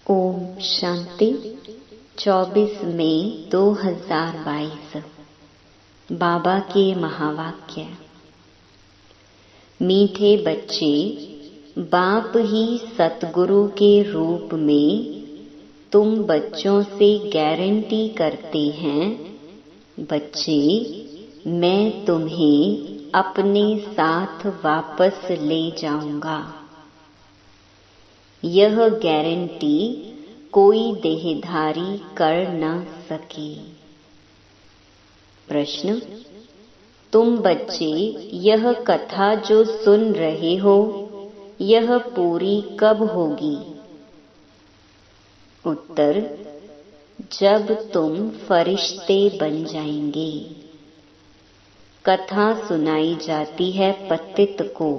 ओम शांति। 24 मई 2022। बाबा के महावाक्य। मीठे बच्चे, बाप ही सतगुरु के रूप में तुम बच्चों से गारंटी करते हैं, बच्चे मैं तुम्हें अपने साथ वापस ले जाऊंगा। यह गारंटी कोई देहधारी कर न सके। प्रश्न: तुम बच्चे यह कथा जो सुन रहे हो, यह पूरी कब होगी? उत्तर: जब तुम फरिश्ते बन जाएंगे। कथा सुनाई जाती है पतित को,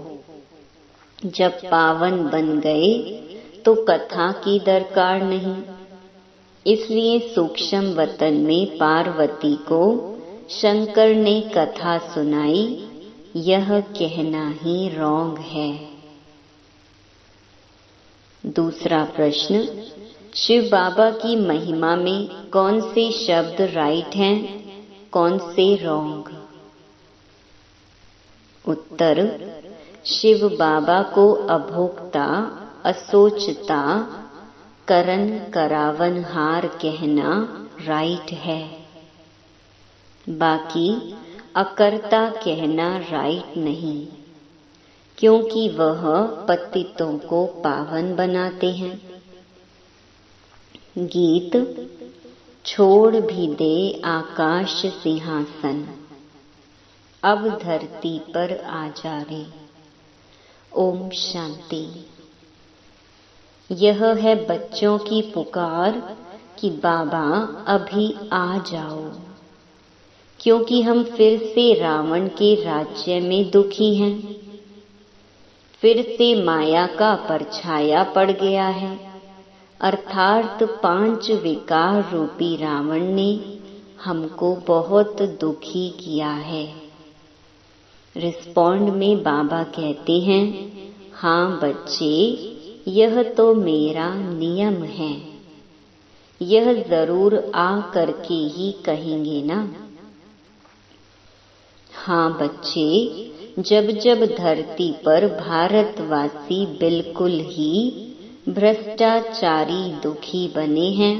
जब पावन बन गए तो कथा की दरकार नहीं। इसलिए सूक्ष्म वतन में पार्वती को शंकर ने कथा सुनाई, यह कहना ही रॉन्ग है। दूसरा प्रश्न: शिव बाबा की महिमा में कौन से शब्द राइट हैं, कौन से रॉन्ग? उत्तर: शिव बाबा को अभोक्ता, असोचता, करन करावनहार कहना राइट है। बाकी अकर्ता कहना राइट नहीं, क्योंकि वह पतितों को पावन बनाते हैं। गीत: छोड़ भी दे आकाश सिंहासन, अब धरती पर आ जा रे। ओम शांति। यह है बच्चों की पुकार कि बाबा अभी आ जाओ, क्योंकि हम फिर से रावण के राज्य में दुखी हैं। फिर से माया का परछाया पड़ गया है, अर्थात 5 विकार रूपी रावण ने हमको बहुत दुखी किया है। रिस्पॉन्ड में बाबा कहते हैं, हाँ बच्चे, यह तो मेरा नियम है। यह जरूर आ करके ही कहेंगे ना। हाँ बच्चे, जब जब धरती पर भारतवासी बिल्कुल ही भ्रष्टाचारी दुखी बने हैं,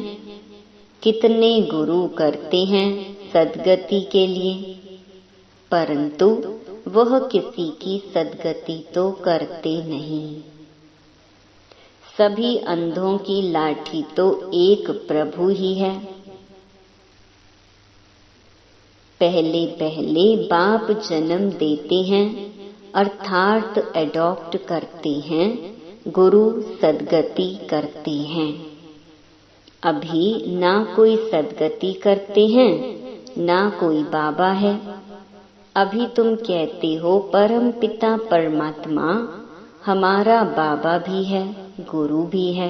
कितने गुरु करते हैं सद्गति के लिए, परंतु वह किसी की सद्गति तो करते नहीं। सभी अंधों की लाठी तो एक प्रभु ही है। पहले पहले बाप जन्म देते हैं, अर्थात एडॉप्ट करते हैं, गुरु सद्गति करते हैं। अभी ना कोई सद्गति करते हैं, ना कोई बाबा है। अभी तुम कहते हो परम पिता परमात्मा हमारा बाबा भी है, गुरु भी है।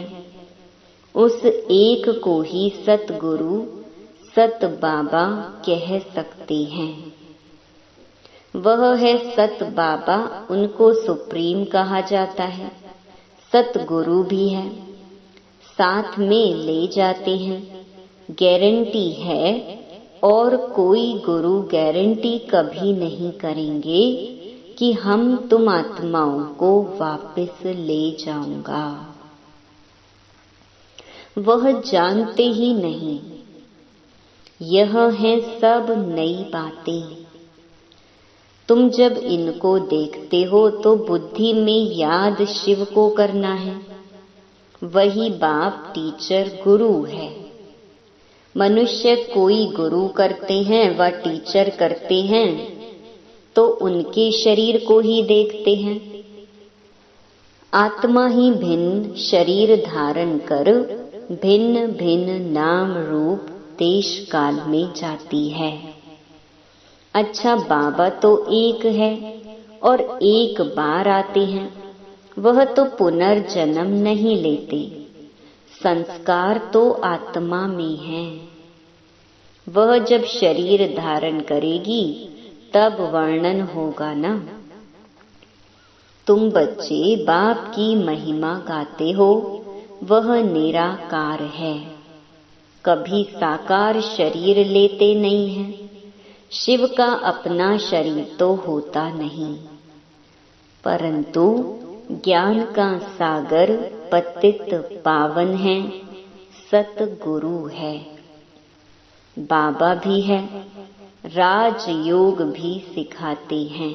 उस एक को ही सतगुरु, सत बाबा कह सकते हैं। वह है सत बाबा, उनको सुप्रीम कहा जाता है। सतगुरु भी है, साथ में ले जाते हैं। गारंटी है, और कोई गुरु गारंटी कभी नहीं करेंगे कि हम तुम आत्माओं को वापस ले जाऊंगा। वह जानते ही नहीं। यह है सब नई बातें। तुम जब इनको देखते हो तो बुद्धि में याद शिव को करना है। वही बाप टीचर गुरु है। मनुष्य कोई गुरु करते हैं व टीचर करते हैं तो उनके शरीर को ही देखते हैं। आत्मा ही भिन्न शरीर धारण कर भिन्न भिन्न नाम रूप देश काल में जाती है। अच्छा, बाबा तो एक है और एक बार आते हैं। वह तो पुनर्जन्म नहीं लेते। संस्कार तो आत्मा में है। वह जब शरीर धारण करेगी तब वर्णन होगा ना। तुम बच्चे बाप की महिमा गाते हो, वह निराकार है, कभी साकार शरीर लेते नहीं हैं। शिव का अपना शरीर तो होता नहीं, परंतु ज्ञान का सागर पतित पावन है, सतगुरु है। बाबा भी है, राजयोग भी सिखाते हैं।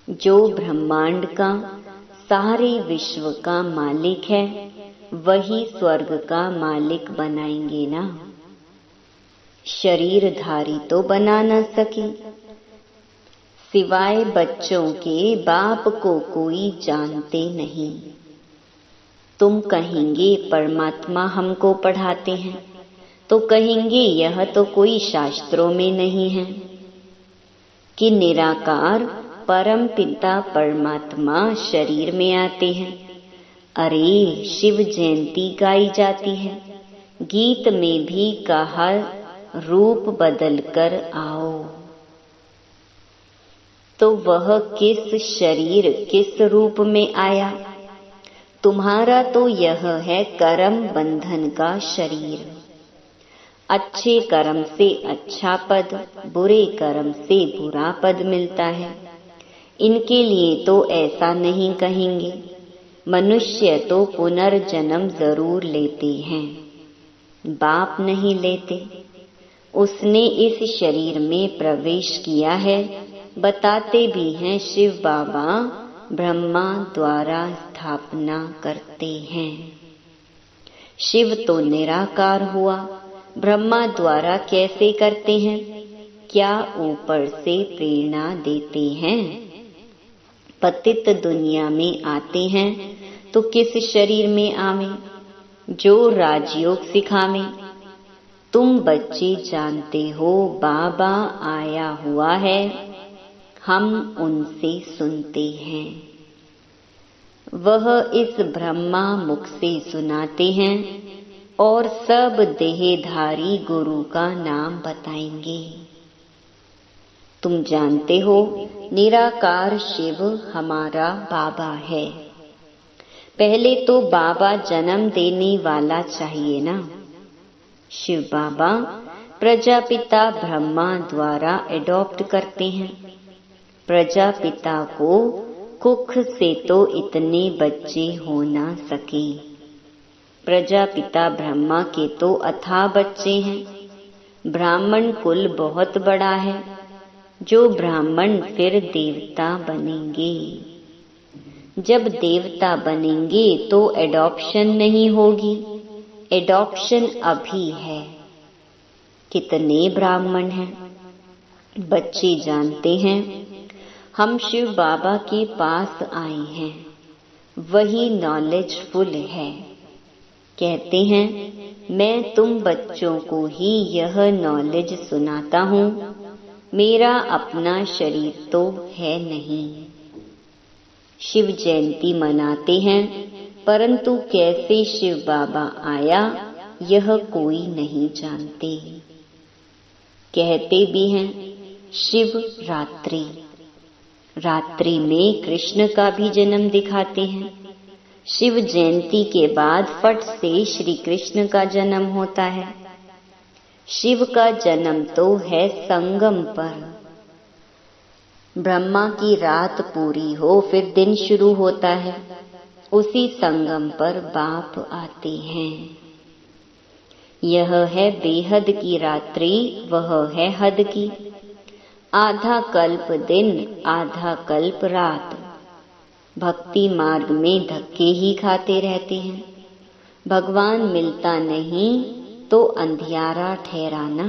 जो ब्रह्मांड का, सारे विश्व का मालिक है, वही स्वर्ग का मालिक बनाएंगे ना। शरीरधारी तो बना न सके, सिवाय बच्चों के बाप को कोई जानते नहीं। तुम कहेंगे परमात्मा हमको पढ़ाते हैं, तो कहेंगे यह तो कोई शास्त्रों में नहीं है कि निराकार परम पिता परमात्मा शरीर में आते हैं। अरे शिव जयंती गाई जाती है, गीत में भी कहा रूप बदल कर आओ। तो वह किस शरीर किस रूप में आया? तुम्हारा तो यह है कर्म बंधन का शरीर। अच्छे कर्म से अच्छा पद, बुरे कर्म से बुरा पद मिलता है। इनके लिए तो ऐसा नहीं कहेंगे। मनुष्य तो पुनर्जन्म जरूर लेते हैं, बाप नहीं लेते। उसने इस शरीर में प्रवेश किया है, बताते भी हैं शिव बाबा ब्रह्मा द्वारा स्थापना करते हैं। शिव तो निराकार हुआ, ब्रह्मा द्वारा कैसे करते हैं? क्या ऊपर से प्रेरणा देते हैं? पतित दुनिया में आते हैं तो किस शरीर में आवे? जो राजयोग सिखावे। तुम बच्चे जानते हो बाबा आया हुआ है, हम उनसे सुनते हैं। वह इस ब्रह्मा मुख से सुनाते हैं और सब देहधारी गुरु का नाम बताएंगे। तुम जानते हो निराकार शिव हमारा बाबा है। पहले तो बाबा जन्म देने वाला चाहिए ना। शिव बाबा प्रजापिता ब्रह्मा द्वारा एडॉप्ट करते हैं। प्रजापिता को कुख से तो इतने बच्चे हो ना सके। प्रजापिता ब्रह्मा के तो अथाह बच्चे हैं। ब्राह्मण कुल बहुत बड़ा है। जो ब्राह्मण फिर देवता बनेंगे। जब देवता बनेंगे तो एडॉप्शन नहीं होगी, एडॉप्शन अभी है। कितने ब्राह्मण हैं? बच्चे जानते हैं हम शिव बाबा के पास आए हैं, वही नॉलेजफुल है। कहते हैं मैं तुम बच्चों को ही यह नॉलेज सुनाता हूँ, मेरा अपना शरीर तो है नहीं। शिव जयंती मनाते हैं, परंतु कैसे शिव बाबा आया यह कोई नहीं जानते। कहते भी हैं शिव रात्रि, रात्रि में कृष्ण का भी जन्म दिखाते हैं। शिव जयंती के बाद फट से श्री कृष्ण का जन्म होता है। शिव का जन्म तो है संगम पर। ब्रह्मा की रात पूरी हो फिर दिन शुरू होता है, उसी संगम पर बाप आते हैं। यह है बेहद की रात्रि, वह है हद की। आधा कल्प दिन, आधा कल्प रात। भक्ति मार्ग में धक्के ही खाते रहते हैं। भगवान मिलता नहीं तो अंधियारा ठहराना।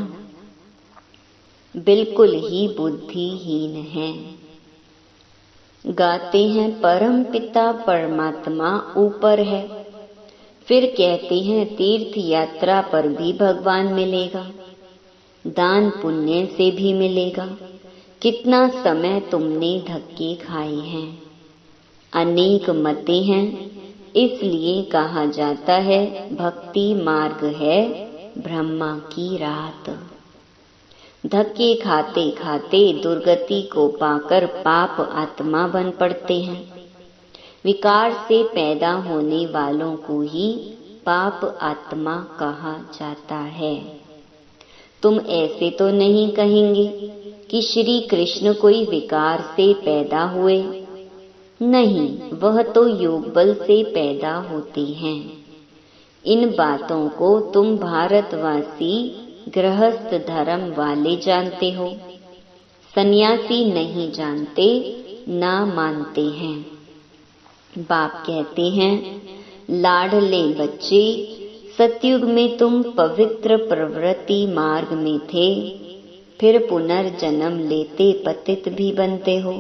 बिल्कुल ही बुद्धिहीन है। गाते हैं परम पिता परमात्मा ऊपर है, फिर कहते हैं तीर्थ यात्रा पर भी भगवान मिलेगा, दान पुण्य से भी मिलेगा। कितना समय तुमने धक्के खाए हैं। अनेक मतें हैं, इसलिए कहा जाता है भक्ति मार्ग है ब्रह्मा की रात। धक्के खाते खाते दुर्गति को पाकर पाप आत्मा बन पड़ते हैं। विकार से पैदा होने वालों को ही पाप आत्मा कहा जाता है। तुम ऐसे तो नहीं कहेंगे कि श्री कृष्ण कोई विकार से पैदा हुए? नहीं, वह तो योग बल से पैदा होते हैं। इन बातों को तुम भारतवासी गृहस्थ धर्म वाले जानते हो, सन्यासी नहीं जानते, ना मानते हैं। बाप कहते हैं, लाडले बच्चे, सतयुग में तुम पवित्र प्रवृत्ति मार्ग में थे, फिर पुनर्जन्म लेते पतित भी बनते हो।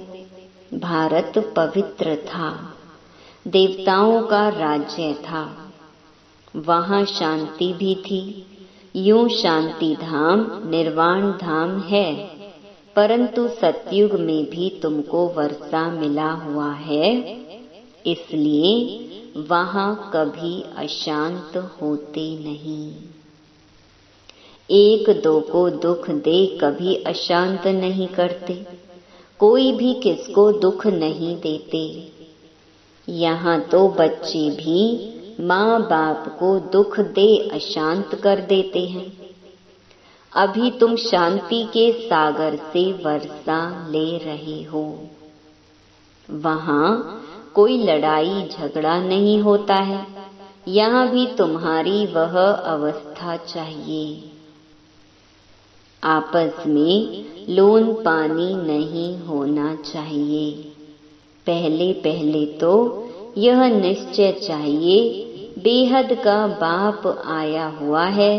भारत पवित्र था, देवताओं का राज्य था, वहाँ शांति भी थी। यूं शांति धाम निर्वाण धाम है, परंतु सतयुग में भी तुमको वर्षा मिला हुआ है, इसलिए वहाँ कभी अशांत होते नहीं। एक दो को दुख दे कभी अशांत नहीं करते, कोई भी किसको दुख नहीं देते। यहाँ तो बच्चे भी माँ बाप को दुख दे अशांत कर देते हैं। अभी तुम शांति के सागर से वर्षा ले रहे हो, वहाँ कोई लड़ाई झगड़ा नहीं होता है। यहाँ भी तुम्हारी वह अवस्था चाहिए। आपस में लोन पानी नहीं होना चाहिए। पहले पहले तो यह निश्चय चाहिए, बेहद का बाप आया हुआ है,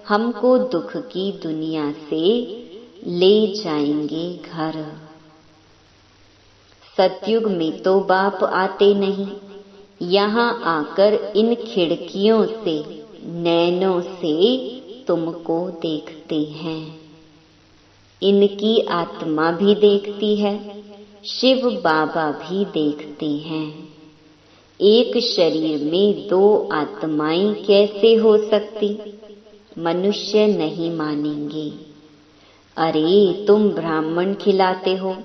हमको दुख की दुनिया से ले जाएंगे घर। सतयुग में तो बाप आते नहीं, यहाँ आकर इन खिड़कियों से, नैनों से तुमको देखते हैं। इनकी आत्मा भी देखती है, शिव बाबा भी देखते हैं। एक शरीर में दो आत्माएं कैसे हो सकती? मनुष्य नहीं मानेंगे। अरे तुम ब्राह्मण खिलाते हो,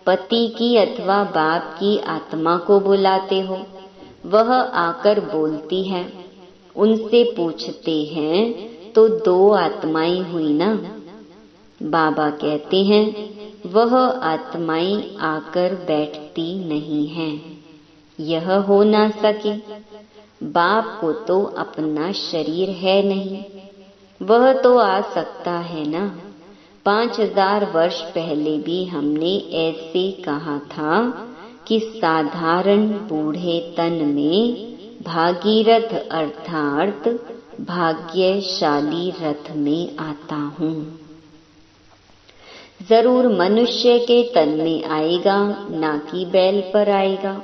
पति की अथवा बाप की आत्मा को बुलाते हो, वह आकर बोलती है, उनसे पूछते हैं तो दो आत्माएं हुई ना? बाबा कहते हैं, वह आत्माएं आकर बैठती नहीं हैं, यह हो ना सके। बाप को तो अपना शरीर है नहीं, वह तो आ सकता है ना। 5000 वर्ष पहले भी हमने ऐसे कहा था कि साधारण बूढ़े तन में भागीरथ अर्थात भाग्यशाली रथ में आता हूँ। जरूर मनुष्य के तन में आएगा, ना कि बैल पर आएगा।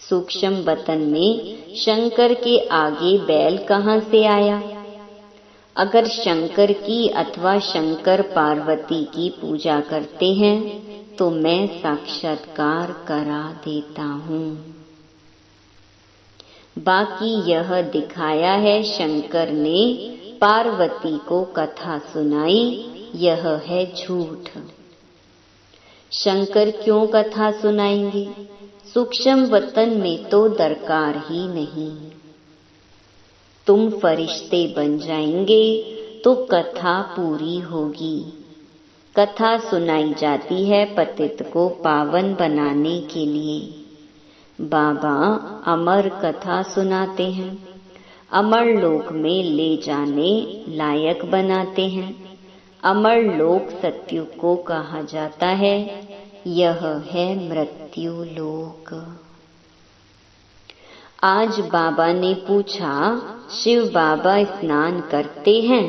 सूक्ष्म वतन में शंकर के आगे बैल कहाँ से आया? अगर शंकर की अथवा शंकर पार्वती की पूजा करते हैं तो मैं साक्षात्कार करा देता हूँ। बाकी यह दिखाया है शंकर ने पार्वती को कथा सुनाई, यह है झूठ। शंकर क्यों कथा सुनाएंगे? सूक्ष्म वतन में तो दरकार ही नहीं। तुम फरिश्ते बन जाएंगे तो कथा पूरी होगी। कथा सुनाई जाती है पतित को पावन बनाने के लिए। बाबा अमर कथा सुनाते हैं, अमर लोक में ले जाने लायक बनाते हैं। अमर लोक सतयुग को कहा जाता है, यह है मृत्यु लोक। आज बाबा ने पूछा, शिव बाबा स्नान करते हैं?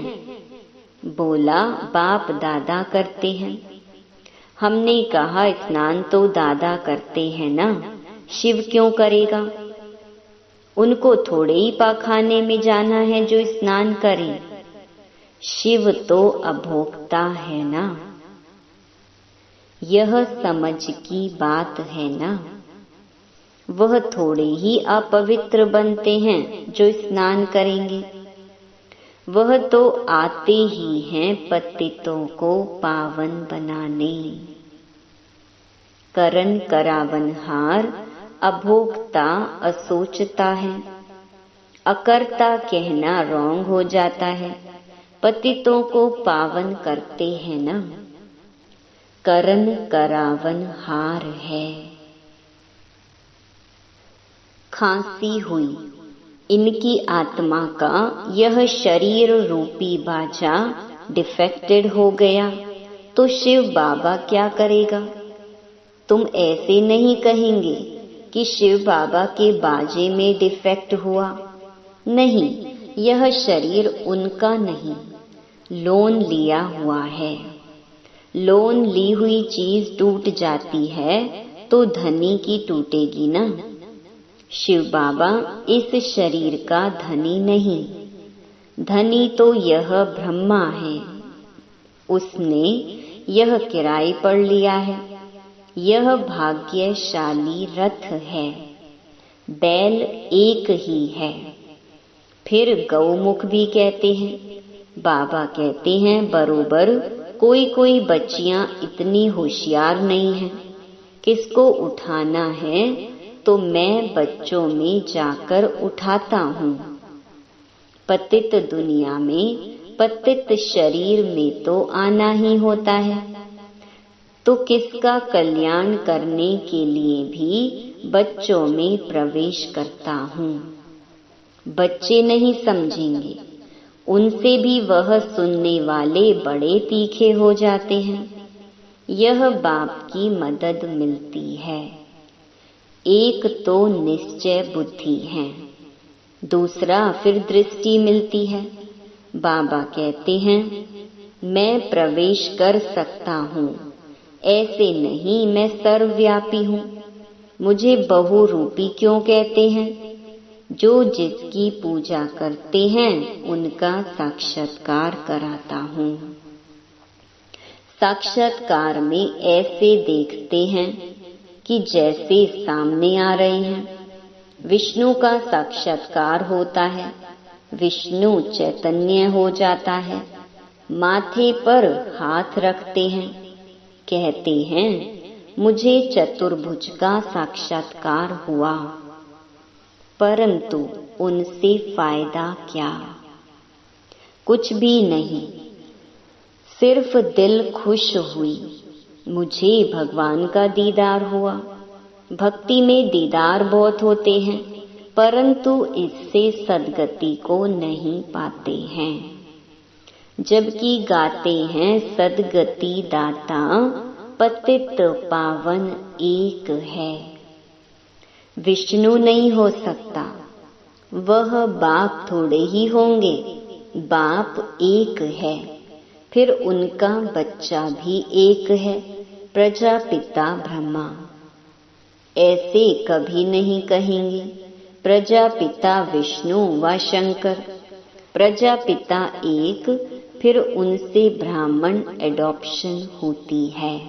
बोला, बाप दादा करते हैं। हमने कहा, स्नान तो दादा करते हैं ना, शिव क्यों करेगा? उनको थोड़े ही पाखाने में जाना है जो स्नान करें। शिव तो अभोक्ता है ना, यह समझ की बात है ना। वह थोड़े ही अपवित्र बनते हैं जो स्नान करेंगे। वह तो आते ही हैं पतितों को पावन बनाने। करन करावनहार अभोक्ता असोचता है। अकर्ता कहना रॉन्ग हो जाता है। पतितों को पावन करते हैं ना। करन करावन हार है। खांसी हुई। इनकी आत्मा का यह शरीर रूपी बाजा डिफेक्टेड हो गया तो शिव बाबा क्या करेगा? तुम ऐसे नहीं कहेंगे कि शिव बाबा के बाजे में डिफेक्ट हुआ। नहीं, यह शरीर उनका नहीं, लोन लिया हुआ है। लोन ली हुई चीज टूट जाती है तो धनी की टूटेगी ना। शिव बाबा इस शरीर का धनी नहीं, धनी तो यह ब्रह्मा है। उसने यह किराए पर लिया है। यह भाग्यशाली रथ है। बैल एक ही है। फिर गौमुख भी कहते हैं। बाबा कहते हैं बरोबर कोई कोई बच्चियां इतनी होशियार नहीं हैं। किसको उठाना है तो मैं बच्चों में जाकर उठाता हूँ। पतित दुनिया में पतित शरीर में तो आना ही होता है। तो किसका कल्याण करने के लिए भी बच्चों में प्रवेश करता हूँ। बच्चे नहीं समझेंगे, उनसे भी वह सुनने वाले बड़े तीखे हो जाते हैं। यह बाप की मदद मिलती है। एक तो निश्चय बुद्धि है, दूसरा फिर दृष्टि मिलती है। बाबा कहते हैं मैं प्रवेश कर सकता हूँ, ऐसे नहीं मैं सर्वव्यापी हूँ। मुझे बहुरूपी क्यों कहते हैं? जो जिसकी पूजा करते हैं उनका साक्षात्कार कराता हूँ। साक्षात्कार में ऐसे देखते हैं कि जैसे सामने आ रहे हैं। विष्णु का साक्षात्कार होता है। विष्णु चैतन्य हो जाता है। माथे पर हाथ रखते हैं, कहते हैं मुझे चतुर्भुज का साक्षात्कार हुआ। परंतु उनसे फायदा क्या? कुछ भी नहीं, सिर्फ दिल खुश हुई। मुझे भगवान का दीदार हुआ। भक्ति में दीदार बहुत होते हैं, परंतु इससे सद्गति को नहीं पाते हैं। जबकि गाते हैं सद्गति दाता, पतित पावन एक है। विष्णु नहीं हो सकता, वह बाप थोड़े ही होंगे। बाप एक है, फिर उनका बच्चा भी एक है, प्रजापिता ब्रह्मा। ऐसे कभी नहीं कहेंगे प्रजापिता विष्णु व शंकर। प्रजापिता एक, फिर उनसे ब्राह्मण एडॉप्शन होती है।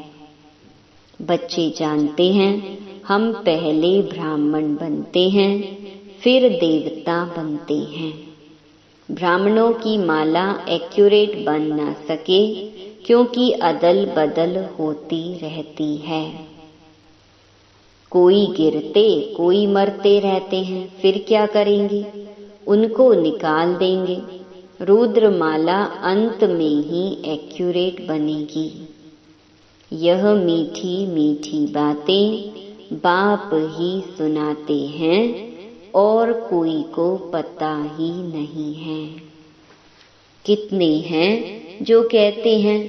बच्चे जानते हैं हम पहले ब्राह्मण बनते हैं, फिर देवता बनते हैं। ब्राह्मणों की माला एक्यूरेट बन ना सके क्योंकि अदल बदल होती रहती है। कोई गिरते कोई मरते रहते हैं, फिर क्या करेंगे? उनको निकाल देंगे। रुद्र माला अंत में ही एक्यूरेट बनेगी। यह मीठी मीठी बातें बाप ही सुनाते हैं और कोई को पता ही नहीं है। कितने हैं जो कहते हैं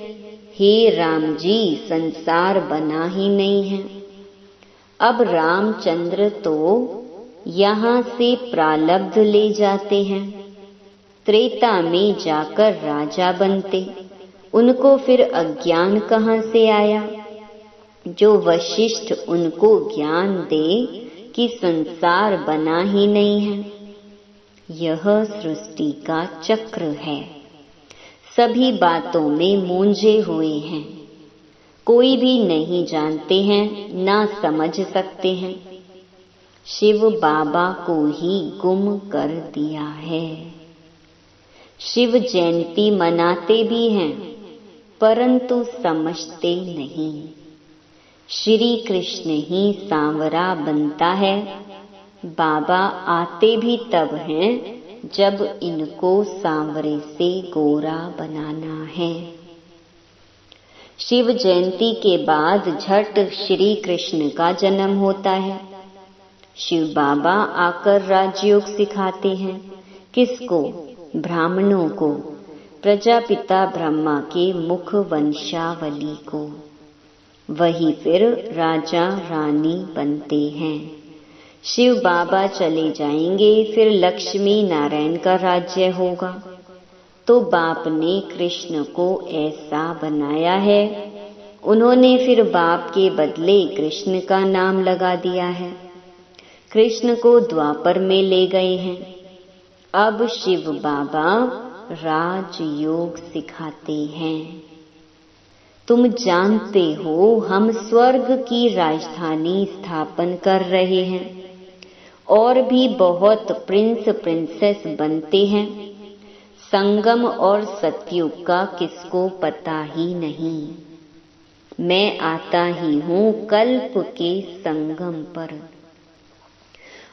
हे राम जी संसार बना ही नहीं है। अब रामचंद्र तो यहाँ से प्रालब्ध ले जाते हैं, त्रेता में जाकर राजा बनते। उनको फिर अज्ञान कहाँ से आया? जो वशिष्ठ उनको ज्ञान दे कि संसार बना ही नहीं है। यह सृष्टि का चक्र है। सभी बातों में मूंझे हुए हैं। कोई भी नहीं जानते हैं, ना समझ सकते हैं। शिव बाबा को ही गुम कर दिया है। शिव जयंती मनाते भी हैं, परंतु समझते नहीं। श्री कृष्ण ही सांवरा बनता है। बाबा आते भी तब हैं जब इनको सांवरे से गोरा बनाना है। शिव जयंती के बाद झट श्री कृष्ण का जन्म होता है। शिव बाबा आकर राजयोग सिखाते हैं। किसको? ब्राह्मणों को, प्रजापिता ब्रह्मा के मुख वंशावली को। वही फिर राजा रानी बनते हैं। शिव बाबा चले जाएंगे, फिर लक्ष्मी नारायण का राज्य होगा। तो बाप ने कृष्ण को ऐसा बनाया है, उन्होंने फिर बाप के बदले कृष्ण का नाम लगा दिया है। कृष्ण को द्वापर में ले गए हैं। अब शिव बाबा राजयोग सिखाते हैं। तुम जानते हो हम स्वर्ग की राजधानी स्थापन कर रहे हैं और भी बहुत प्रिंस प्रिंसेस बनते हैं। संगम और सतयुग का किसको पता ही नहीं। मैं आता ही हूँ कल्प के संगम पर।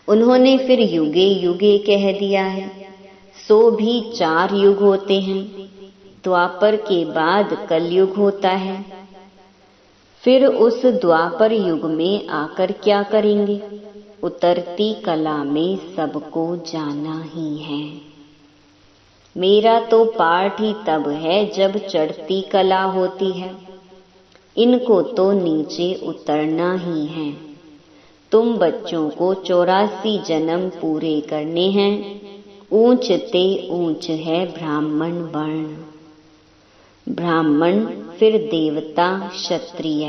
उन्होंने फिर युगे युगे कह दिया है, सो भी 4 युग होते हैं। द्वापर के बाद कलयुग होता है। फिर उस द्वापर युग में आकर क्या करेंगे? उतरती कला में सबको जाना ही है। मेरा तो पाठ ही तब है जब चढ़ती कला होती है। इनको तो नीचे उतरना ही है। तुम बच्चों को 84 जन्म पूरे करने हैं। ऊंच ते ऊंच है ब्राह्मण वर्ण। ब्राह्मण फिर देवता क्षत्रिय।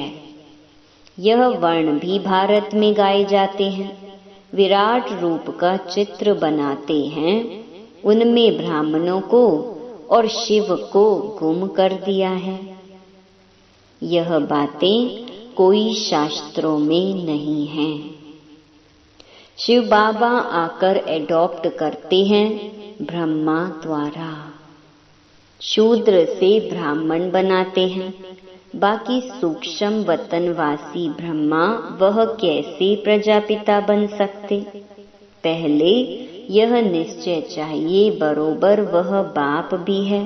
यह वर्ण भी भारत में गाए जाते हैं। विराट रूप का चित्र बनाते हैं, उनमें ब्राह्मणों को और शिव को गुम कर दिया है। यह बातें कोई शास्त्रों में नहीं है। शिव बाबा आकर एडॉप्ट करते हैं ब्रह्मा द्वारा। शूद्र से ब्राह्मण बनाते हैं। बाकी सूक्ष्म वतनवासी ब्रह्मा वह कैसे प्रजापिता बन सकते? पहले यह निश्चय चाहिए बरोबर वह बाप भी है,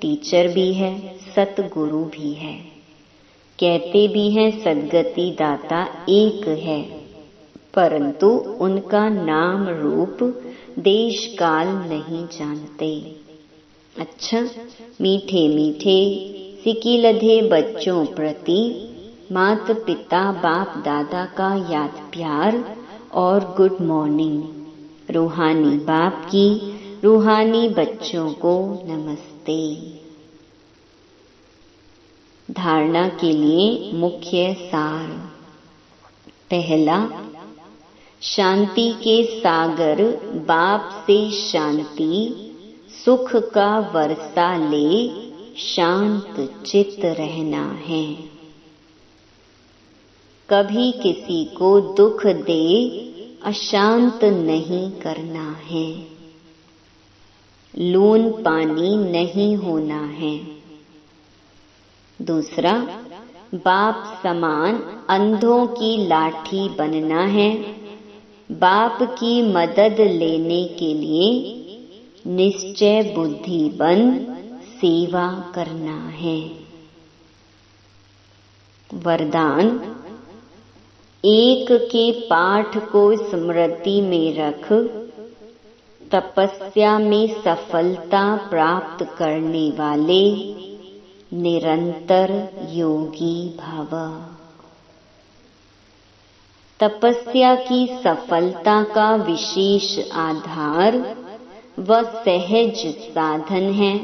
टीचर भी है, सतगुरु भी है। कहते भी हैं सद्गति दाता एक है, परंतु उनका नाम रूप देश काल नहीं जानते। अच्छा, मीठे मीठे सिकिलधे बच्चों प्रति माता पिता बाप दादा का याद प्यार और गुड मॉर्निंग। रूहानी बाप की रूहानी बच्चों को नमस्ते। धारणा के लिए मुख्य सार। पहला, शांति के सागर बाप से शांति सुख का वर्षा ले शांत चित्त रहना है। कभी किसी को दुख दे अशांत नहीं करना है। लून पानी नहीं होना है। दूसरा, बाप समान अंधों की लाठी बनना है। बाप की मदद लेने के लिए निश्चय बुद्धि बन सेवा करना है। वरदान, एक के पाठ को स्मृति में रख तपस्या में सफलता प्राप्त करने वाले निरंतर योगी भव। तपस्या की सफलता का विशेष आधार व सहज साधन है।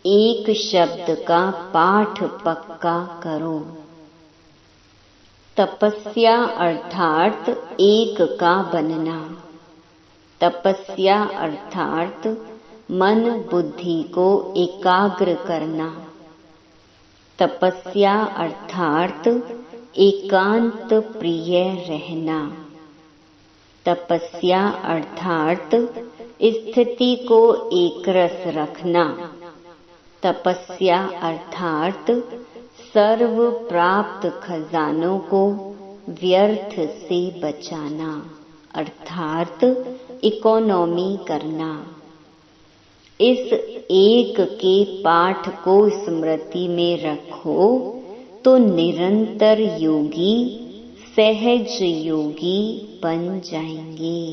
एक शब्द का पाठ पक्का करो। तपस्या अर्थात एक का बनना। तपस्या अर्थात मन बुद्धि को एकाग्र करना। तपस्या अर्थात एकांत प्रिय रहना। तपस्या अर्थात स्थिति को एकरस रखना। तपस्या अर्थात सर्व प्राप्त खजानों को व्यर्थ से बचाना अर्थात इकोनॉमी करना। इस एक के पाठ को स्मृति में रखो तो निरंतर योगी सहज योगी बन जाएंगे,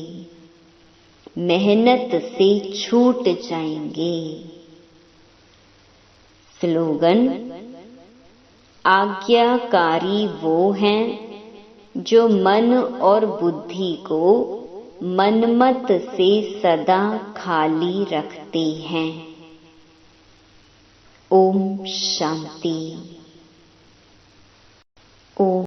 मेहनत से छूट जाएंगे। स्लोगन: आज्ञाकारी वो हैं जो मन और बुद्धि को मनमत से सदा खाली रखते हैं। ओम शांति। ओम